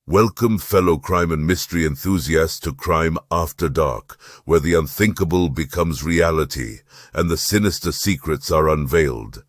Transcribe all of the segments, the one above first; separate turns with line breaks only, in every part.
Welcome, fellow crime and mystery enthusiasts, to Crime After Dark, where the unthinkable becomes reality and the sinister secrets are unveiled.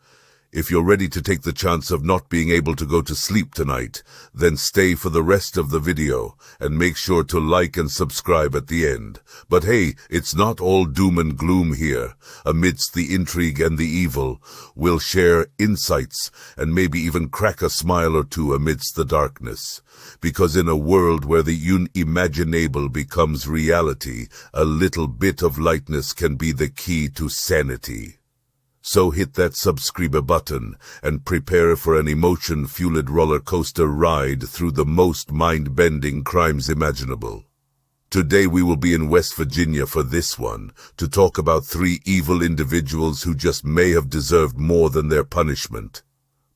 If you're ready to take the chance of not being able to go to sleep tonight, then stay for the rest of the video and make sure to like and subscribe at the end. But hey, it's not all doom and gloom here. Amidst the intrigue and the evil, we'll share insights and maybe even crack a smile or two amidst the darkness. Because in a world where the unimaginable becomes reality, a little bit of lightness can be the key to sanity. So hit that subscribe button and prepare for an emotion-fueled roller coaster ride through the most mind-bending crimes imaginable. Today we will be in West Virginia for this one, to talk about three evil individuals who just may have deserved more than their punishment.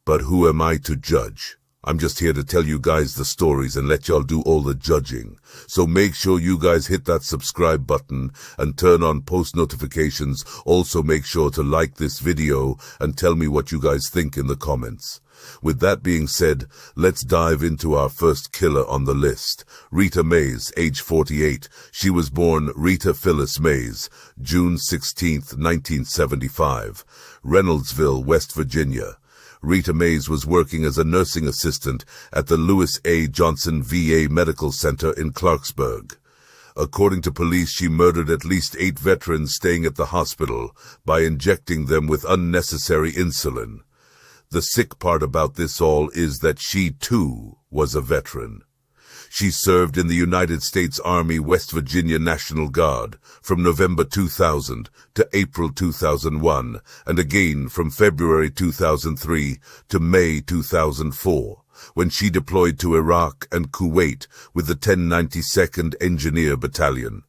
But who am I to judge? I'm just here to tell you guys the stories and let y'all do all the judging. So make sure you guys hit that subscribe button and turn on post notifications. Also make sure to like this video and tell me what you guys think in the comments. With that being said, let's dive into our first killer on the list. Rita Mays, age 48. She was born Rita Phyllis Mays, June 16, 1975, Reynoldsville, West Virginia. Rita Mays was working as a nursing assistant at the Lewis A. Johnson VA Medical Center in Clarksburg. According to police, she murdered at least 8 veterans staying at the hospital by injecting them with unnecessary insulin. The sick part about this all is that she, too, was a veteran. She served in the United States Army West Virginia National Guard from November 2000 to April 2001, and again from February 2003 to May 2004, when she deployed to Iraq and Kuwait with the 1092nd Engineer Battalion.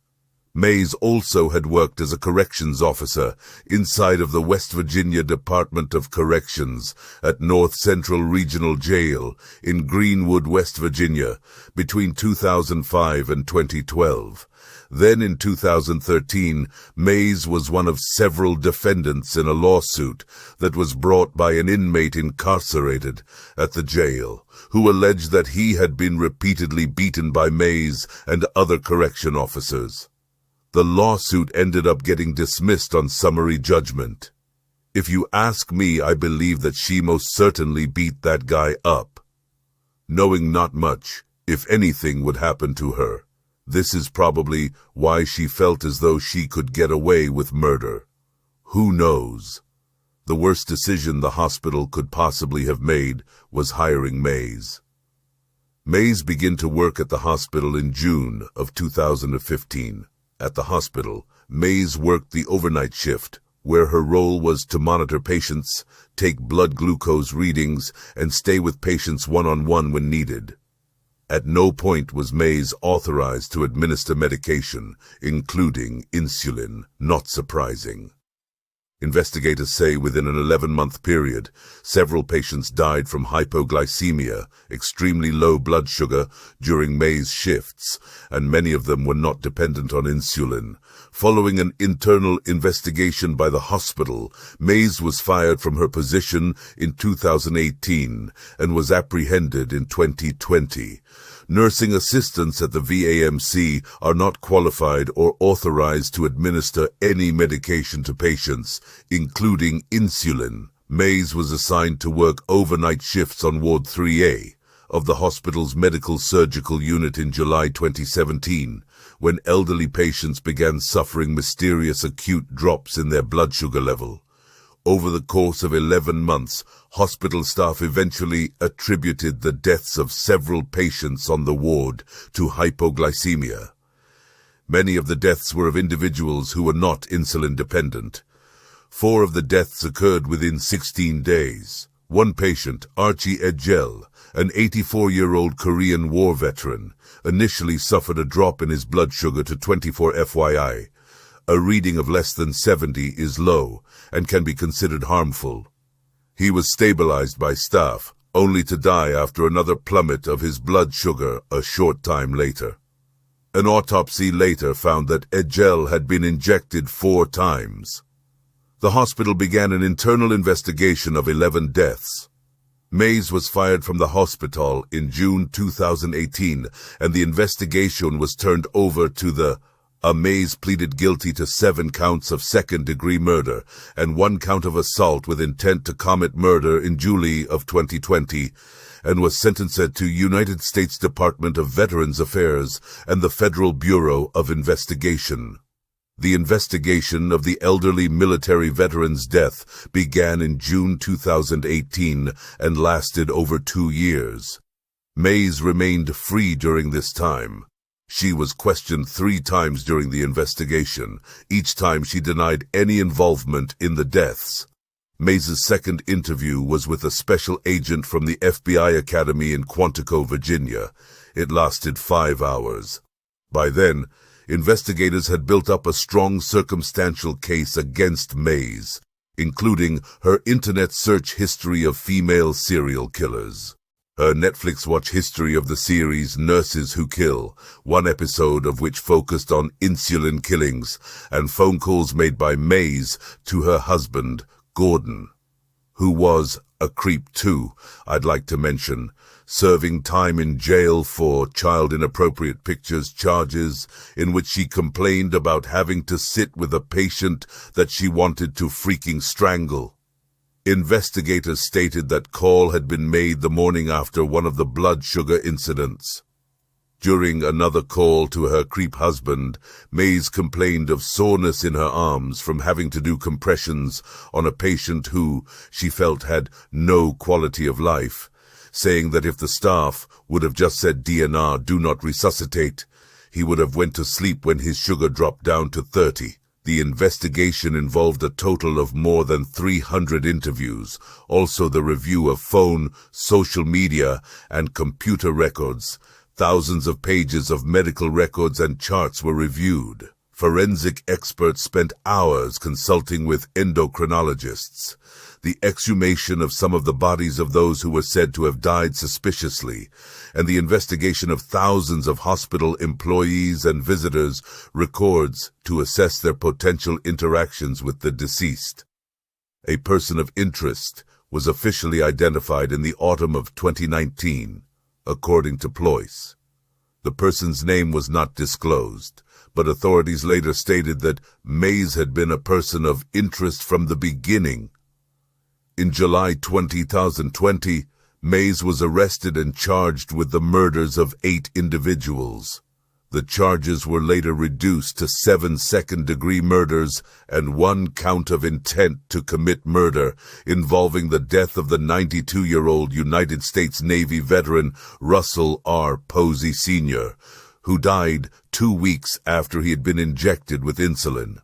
Mays also had worked as a corrections officer inside of the West Virginia Department of Corrections at North Central Regional Jail in Greenwood, West Virginia, between 2005 and 2012. Then in 2013, Mays was one of several defendants in a lawsuit that was brought by an inmate incarcerated at the jail, who alleged that he had been repeatedly beaten by Mays and other correction officers. The lawsuit ended up getting dismissed on summary judgment. If you ask me, I believe that she most certainly beat that guy up, knowing not much, if anything, would happen to her. This is probably why she felt as though she could get away with murder. Who knows? The worst decision the hospital could possibly have made was hiring Mays. Mays began to work at the hospital in June of 2015. At the hospital, Mays worked the overnight shift, where her role was to monitor patients, take blood glucose readings, and stay with patients one-on-one when needed. At no point was Mays authorized to administer medication, including insulin, not surprising. Investigators say within an 11-month period, several patients died from hypoglycemia, extremely low blood sugar, during Mays' shifts, and many of them were not dependent on insulin. Following an internal investigation by the hospital, Mays was fired from her position in 2018 and was apprehended in 2020. Nursing assistants at the VAMC are not qualified or authorized to administer any medication to patients, including insulin. Mays was assigned to work overnight shifts on Ward 3A of the hospital's medical surgical unit in July 2017, when elderly patients began suffering mysterious acute drops in their blood sugar level. Over the course of 11 months, hospital staff eventually attributed the deaths of several patients on the ward to hypoglycemia. Many of the deaths were of individuals who were not insulin dependent. 4 of the deaths occurred within 16 days. One patient, Archie Edgell, an 84-year-old Korean War veteran, initially suffered a drop in his blood sugar to 24 FYI. A reading of less than 70 is low and can be considered harmful. He was stabilized by staff, only to die after another plummet of his blood sugar a short time later. An autopsy later found that Edgell had been injected 4 times. The hospital began an internal investigation of 11 deaths. Mays was fired from the hospital in June 2018, and the investigation was turned over to the Mays pleaded guilty to 7 counts of second-degree murder and 1 count of assault with intent to commit murder in July of 2020, and was sentenced to United States Department of Veterans Affairs and the Federal Bureau of Investigation. The investigation of the elderly military veteran's death began in June 2018 and lasted over 2 years. Mays remained free during this time. She was questioned 3 times during the investigation. Each time she denied any involvement in the deaths. Mays's second interview was with a special agent from the FBI Academy in Quantico, Virginia. It lasted 5 hours. By then, investigators had built up a strong circumstantial case against Mays, including her internet search history of female serial killers. Her Netflix watch history of the series Nurses Who Kill, 1 episode of which focused on insulin killings, and phone calls made by Mays to her husband, Gordon, who was a creep too, I'd like to mention, serving time in jail for child inappropriate pictures charges in which she complained about having to sit with a patient that she wanted to freaking strangle. Investigators stated that call had been made the morning after one of the blood sugar incidents. During another call to her creep husband, Mays complained of soreness in her arms from having to do compressions on a patient who, she felt, had no quality of life, saying that if the staff would have just said DNR, do not resuscitate, he would have went to sleep when his sugar dropped down to 30. The investigation involved a total of more than 300 interviews, also the review of phone, social media, and computer records. Thousands of pages of medical records and charts were reviewed. Forensic experts spent hours consulting with endocrinologists. The exhumation of some of the bodies of those who were said to have died suspiciously, and the investigation of thousands of hospital employees and visitors' records to assess their potential interactions with the deceased. A person of interest was officially identified in the autumn of 2019, according to Ployce. The person's name was not disclosed, but authorities later stated that Mays had been a person of interest from the beginning. In July 2020, Mays was arrested and charged with the murders of 8 individuals. The charges were later reduced to 7 second-degree murders and 1 count of intent to commit murder involving the death of the 92-year-old United States Navy veteran Russell R. Posey Sr., who died 2 weeks after he had been injected with insulin.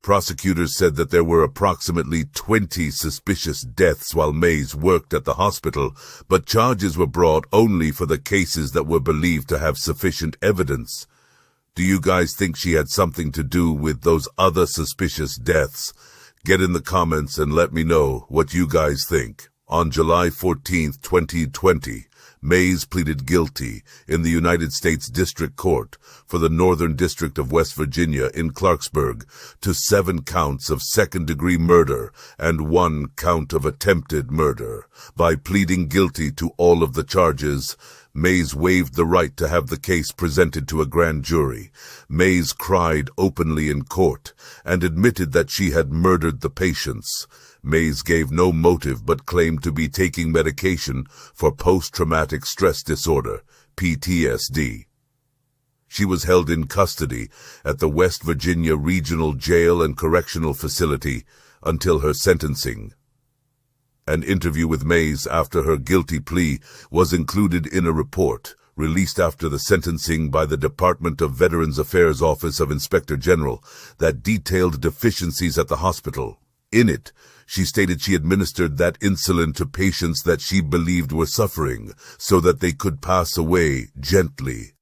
Prosecutors said that there were approximately 20 suspicious deaths while Mays worked at the hospital, but charges were brought only for the cases that were believed to have sufficient evidence. Do you guys think she had something to do with those other suspicious deaths? Get in the comments and let me know what you guys think. On July 14, 2020, Mays pleaded guilty in the United States District Court for the Northern District of West Virginia in Clarksburg to 7 counts of second-degree murder and 1 count of attempted murder. By pleading guilty to all of the charges, Mays waived the right to have the case presented to a grand jury. Mays cried openly in court and admitted that she had murdered the patients. Mays gave no motive but claimed to be taking medication for post-traumatic stress disorder, PTSD. She was held in custody at the West Virginia Regional Jail and Correctional Facility until her sentencing. An interview with Mays after her guilty plea was included in a report released after the sentencing by the Department of Veterans Affairs Office of Inspector General that detailed deficiencies at the hospital. In it, she stated she administered that insulin to patients that she believed were suffering so that they could pass away gently.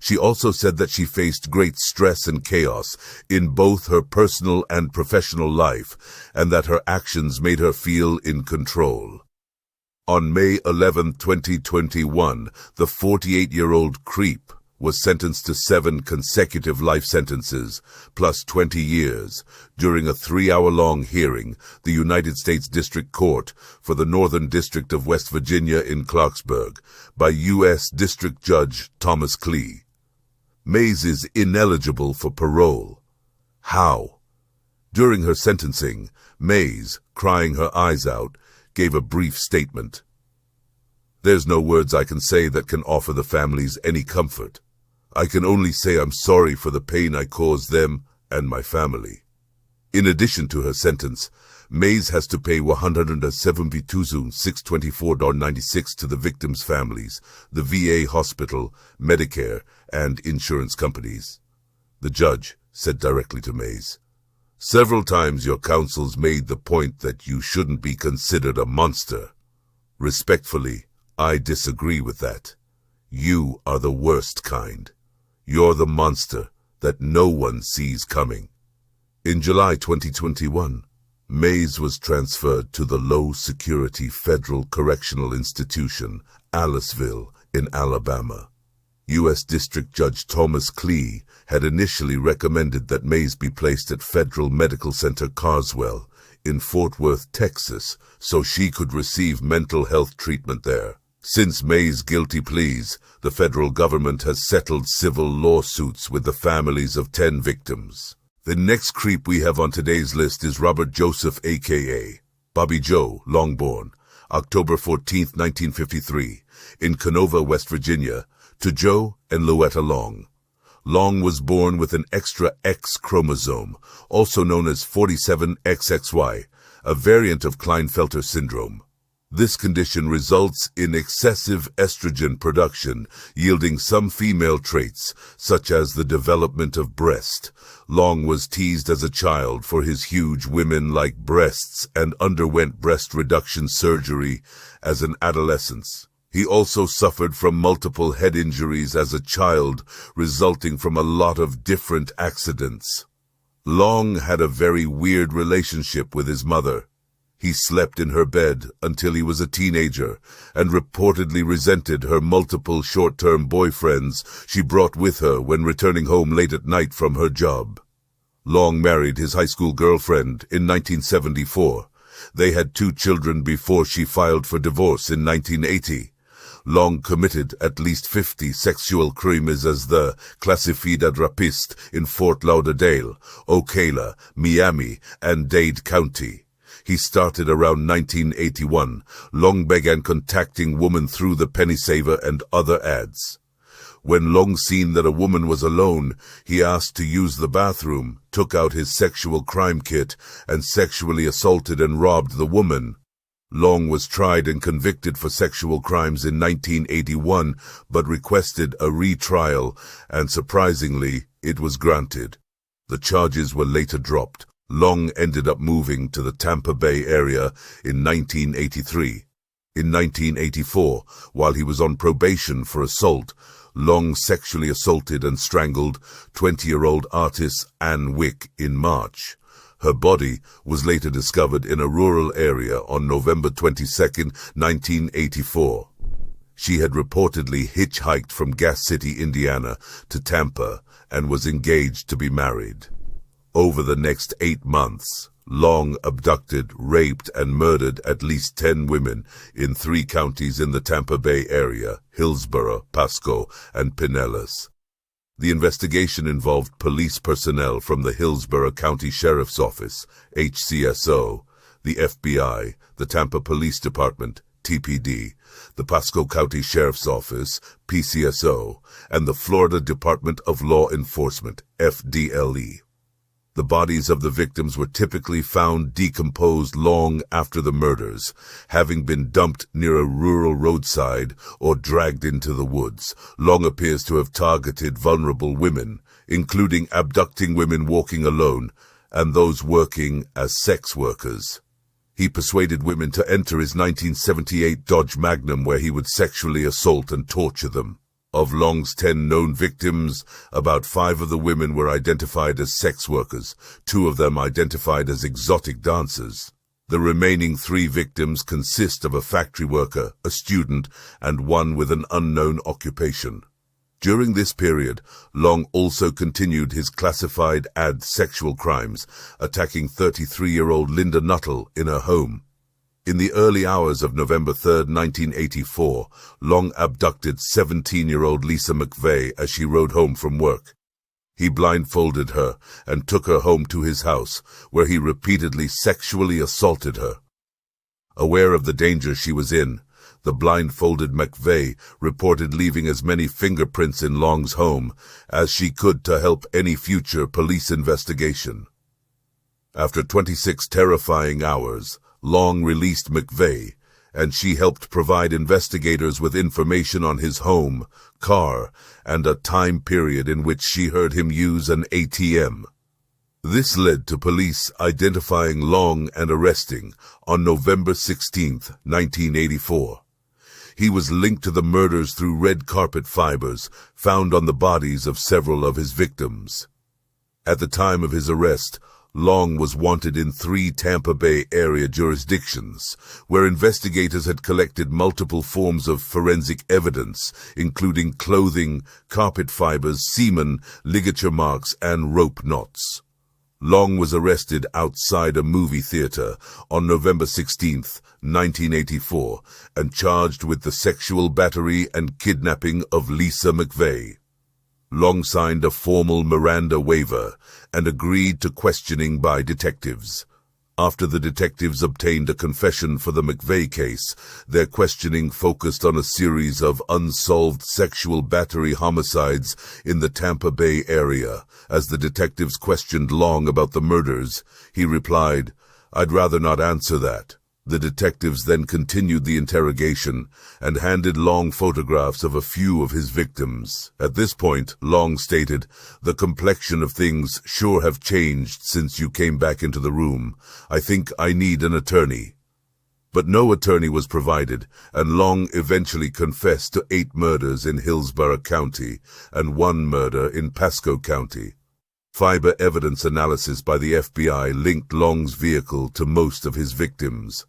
She also said that she faced great stress and chaos in both her personal and professional life, and that her actions made her feel in control. On May 11, 2021, the 48-year-old creep was sentenced to 7 consecutive life sentences, plus 20 years, during a 3-hour-long hearing, the United States District Court for the Northern District of West Virginia in Clarksburg, by U.S. District Judge Thomas Klee. Mays is ineligible for parole. How? During her sentencing, Mays, crying her eyes out, gave a brief statement. "There's no words I can say that can offer the families any comfort. I can only say I'm sorry for the pain I caused them and my family." In addition to her sentence, Mays has to pay $172,624.96 to the victims' families, the VA hospital, Medicare, and insurance companies. The judge said directly to Mays, "Several times your counsels made the point that you shouldn't be considered a monster. Respectfully, I disagree with that. You are the worst kind. You're the monster that no one sees coming." In July 2021, Mays was transferred to the low-security Federal Correctional Institution, Aliceville, in Alabama. U.S. District Judge Thomas Klee had initially recommended that Mays be placed at Federal Medical Center Carswell in Fort Worth, Texas, so she could receive mental health treatment there. Since Mays' guilty pleas, the federal government has settled civil lawsuits with the families of 10 victims. The next creep we have on today's list is Robert Joseph, a.k.a. Bobby Joe Longborn, October 14, 1953, in Canova, West Virginia, to Joe and Louetta Long. Long was born with an extra X chromosome, also known as 47XXY, a variant of Klinefelter syndrome. This condition results in excessive estrogen production, yielding some female traits, such as the development of breast. Long was teased as a child for his huge women-like breasts and underwent breast reduction surgery as an adolescent. He also suffered from multiple head injuries as a child, resulting from a lot of different accidents. Long had a very weird relationship with his mother. He slept in her bed until he was a teenager and reportedly resented her multiple short-term boyfriends she brought with her when returning home late at night from her job. Long married his high school girlfriend in 1974. They had 2 children before she filed for divorce in 1980. Long committed at least 50 sexual crimes as the Classified Rapist in Fort Lauderdale, Ocala, Miami, and Dade County. He started around 1981. Long began contacting women through the Penny Saver and other ads. When Long seen that a woman was alone, he asked to use the bathroom, took out his sexual crime kit, and sexually assaulted and robbed the woman. Long was tried and convicted for sexual crimes in 1981, but requested a retrial, and surprisingly, it was granted. The charges were later dropped. Long ended up moving to the Tampa Bay area in 1983. In 1984, while he was on probation for assault, Long sexually assaulted and strangled 20-year-old artist Anne Wick in March. Her body was later discovered in a rural area on November 22, 1984. She had reportedly hitchhiked from Gas City, Indiana, to Tampa and was engaged to be married. Over the next 8 months, Long abducted, raped, and murdered at least 10 women in 3 counties in the Tampa Bay area, Hillsborough, Pasco, and Pinellas. The investigation involved police personnel from the Hillsborough County Sheriff's Office, HCSO, the FBI, the Tampa Police Department, TPD, the Pasco County Sheriff's Office, PCSO, and the Florida Department of Law Enforcement, FDLE. The bodies of the victims were typically found decomposed long after the murders, having been dumped near a rural roadside or dragged into the woods. Long appears to have targeted vulnerable women, including abducting women walking alone and those working as sex workers. He persuaded women to enter his 1978 Dodge Magnum, where he would sexually assault and torture them. Of Long's 10 known victims, about 5 of the women were identified as sex workers, 2 of them identified as exotic dancers. The remaining 3 victims consist of a factory worker, a student, and one with an unknown occupation. During this period, Long also continued his classified sexual crimes, attacking 33-year-old Linda Nuttall in her home. In the early hours of November 3, 1984, Long abducted 17-year-old Lisa McVeigh as she rode home from work. He blindfolded her and took her home to his house, where he repeatedly sexually assaulted her. Aware of the danger she was in, the blindfolded McVeigh reported leaving as many fingerprints in Long's home as she could to help any future police investigation. After 26 terrifying hours, Long released McVeigh, and she helped provide investigators with information on his home, car, and a time period in which she heard him use an ATM. This led to police identifying Long and arresting on November 16, 1984. He was linked to the murders through red carpet fibers found on the bodies of several of his victims. At the time of his arrest, Long was wanted in 3 Tampa Bay area jurisdictions, where investigators had collected multiple forms of forensic evidence, including clothing, carpet fibers, semen, ligature marks, and rope knots. Long was arrested outside a movie theater on November 16, 1984, and charged with the sexual battery and kidnapping of Lisa McVeigh. Long signed a formal Miranda waiver and agreed to questioning by detectives. After the detectives obtained a confession for the McVeigh case, their questioning focused on a series of unsolved sexual battery homicides in the Tampa Bay area. As the detectives questioned Long about the murders, he replied, "I'd rather not answer that." The detectives then continued the interrogation and handed Long photographs of a few of his victims. At this point, Long stated, "The complexion of things sure have changed since you came back into the room. I think I need an attorney." But no attorney was provided, and Long eventually confessed to 8 murders in Hillsborough County and 1 murder in Pasco County. Fiber evidence analysis by the FBI linked Long's vehicle to most of his victims.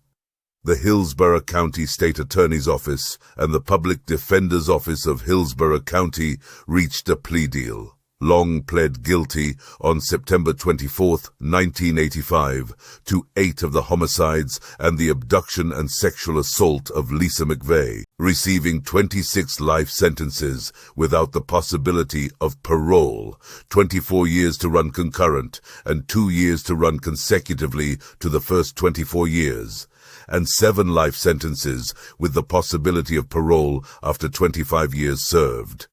The Hillsborough County State Attorney's Office and the Public Defender's Office of Hillsborough County reached a plea deal. Long pled guilty on September 24, 1985, to 8 of the homicides and the abduction and sexual assault of Lisa McVeigh, receiving 26 life sentences without the possibility of parole, 24 years to run concurrent, and 2 years to run consecutively to the first 24 years. And 7 life sentences with the possibility of parole after 25 years served.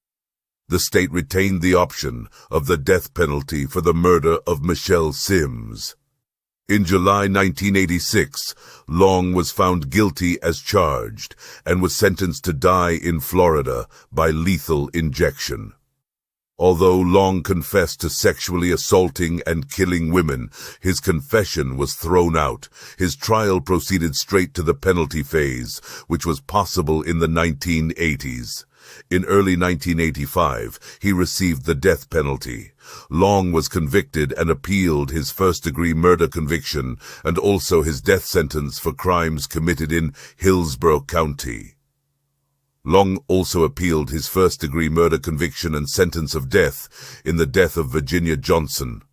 The state retained the option of the death penalty for the murder of Michelle Sims. In July 1986, Long was found guilty as charged and was sentenced to die in Florida by lethal injection. Although Long confessed to sexually assaulting and killing women, his confession was thrown out. His trial proceeded straight to the penalty phase, which was possible in the 1980s. In early 1985, he received the death penalty. Long was convicted and appealed his first-degree murder conviction and also his death sentence for crimes committed in Hillsborough County. Long also appealed his first-degree murder conviction and sentence of death in the death of Virginia Johnson.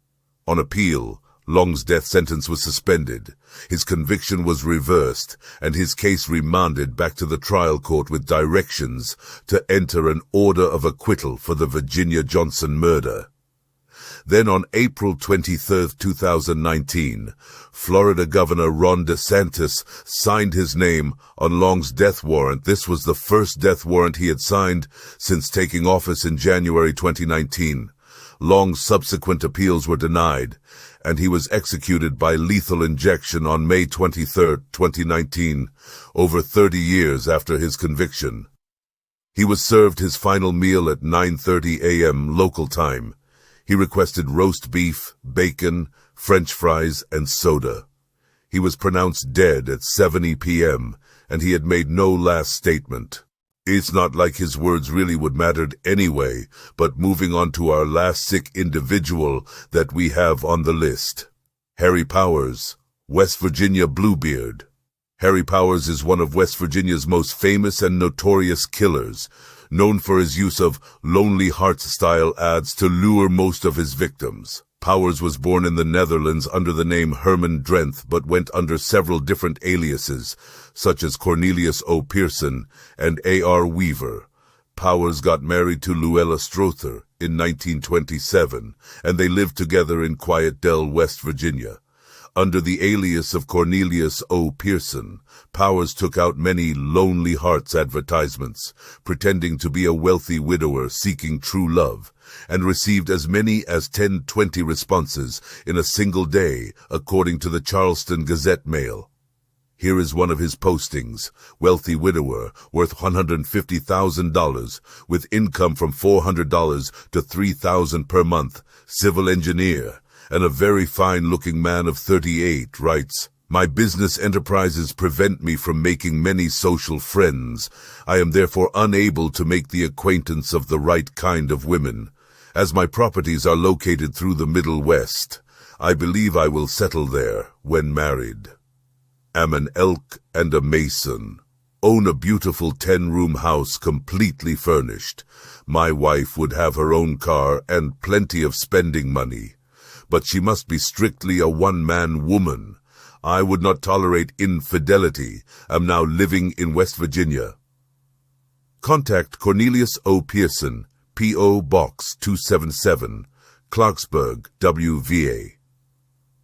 On appeal, Long's death sentence was suspended, his conviction was reversed, and his case remanded back to the trial court with directions to enter an order of acquittal for the Virginia Johnson murder. Then on April 23, 2019, Florida Governor Ron DeSantis signed his name on Long's death warrant. This was the first death warrant he had signed since taking office in January 2019. Long's subsequent appeals were denied, and he was executed by lethal injection on May 23, 2019, over 30 years after his conviction. He was served his final meal at 9:30 a.m. local time. He requested roast beef, bacon, French fries, and soda. He was pronounced dead at 7 p.m., and he had made no last statement. It's not like his words really would matter anyway, but moving on to our last sick individual that we have on the list. Harry Powers, West Virginia Bluebeard. Harry Powers is one of West Virginia's most famous and notorious killers. known for his use of Lonely Hearts-style ads to lure most of his victims. Powers was born in the Netherlands under the name Herman Drenthe, but went under several different aliases, such as Cornelius O. Pearson and A.R. Weaver. Powers got married to Luella Strother in 1927, and they lived together in Quiet Dell, West Virginia. Under the alias of Cornelius O. Pearson, Powers took out many Lonely Hearts advertisements, pretending to be a wealthy widower seeking true love, and received as many as 10-20 responses in a single day, according to the Charleston Gazette-Mail. Here is one of his postings: wealthy widower, worth $150,000, with income from $400 to $3,000 per month, civil engineer, and a very fine-looking man of 38, writes, "My business enterprises prevent me from making many social friends. I am therefore unable to make the acquaintance of the right kind of women. As my properties are located through the Middle West, I believe I will settle there when married. Am an elk and a mason. Own a beautiful 10-room house completely furnished. My wife would have her own car and plenty of spending money. But she must be strictly a one-man woman. I would not tolerate infidelity. Am now living in West Virginia." Contact Cornelius O. Pearson, P.O. Box 277, Clarksburg, WVA.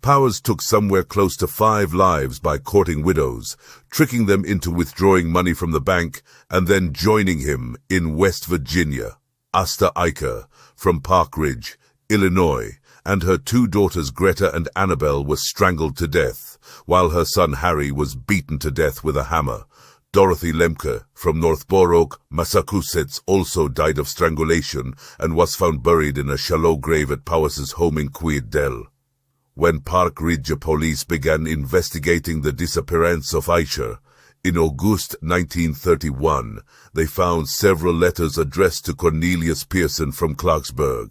Powers took somewhere close to 5 lives by courting widows, tricking them into withdrawing money from the bank, and then joining him in West Virginia. Asta Eicher, from Park Ridge, Illinois, and her 2 daughters Greta and Annabelle were strangled to death, while her son Harry was beaten to death with a hammer. Dorothy Lemke, from Northborough, Massachusetts, also died of strangulation and was found buried in a shallow grave at Powers's home in Quiet Dell. When Park Ridge police began investigating the disappearance of Eicher, in August 1931, they found several letters addressed to Cornelius Pearson from Clarksburg.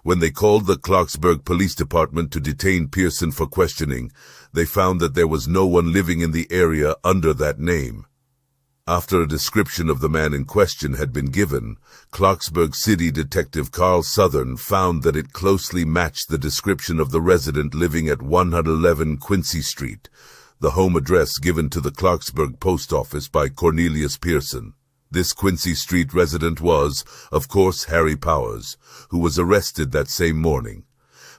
When they called the Clarksburg Police Department to detain Pearson for questioning, they found that there was no one living in the area under that name. After a description of the man in question had been given, Clarksburg City Detective Carl Southern found that it closely matched the description of the resident living at 111 Quincy Street, the home address given to the Clarksburg post office by Cornelius Pearson. This Quincy Street resident was, of course, Harry Powers, who was arrested that same morning.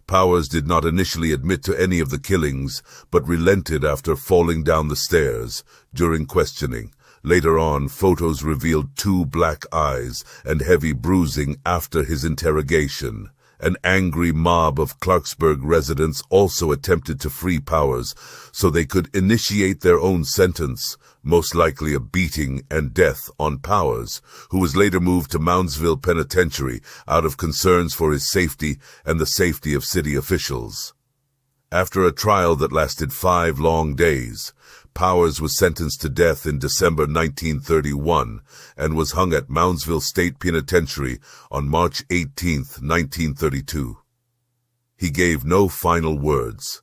Powers did not initially admit to any of the killings, but relented after falling down the stairs during questioning. Later on, photos revealed 2 black eyes and heavy bruising after his interrogation. An angry mob of Clarksburg residents also attempted to free Powers so they could initiate their own sentence, most likely a beating and death on Powers, who was later moved to Moundsville Penitentiary out of concerns for his safety and the safety of city officials. After a trial that lasted 5 long days, Powers was sentenced to death in December 1931 and was hung at Moundsville State Penitentiary on March 18, 1932. He gave no final words.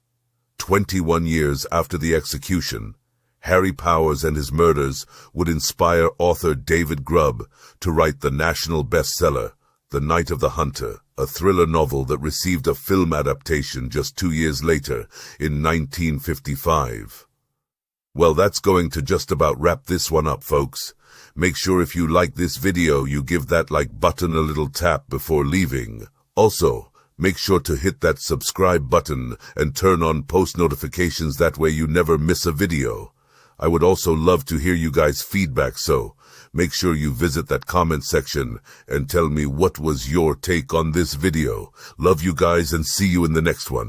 21 years after the execution, Harry Powers and his murders would inspire author David Grubb to write the national bestseller, The Night of the Hunter, a thriller novel that received a film adaptation just 2 years later, in 1955. Well, that's going to just about wrap this one up, folks. Make sure if you like this video, you give that like button a little tap before leaving. Also, make sure to hit that subscribe button and turn on post notifications, that way you never miss a video. I would also love to hear you guys' feedback, so make sure you visit that comment section and tell me what was your take on this video. Love you guys and see you in the next one.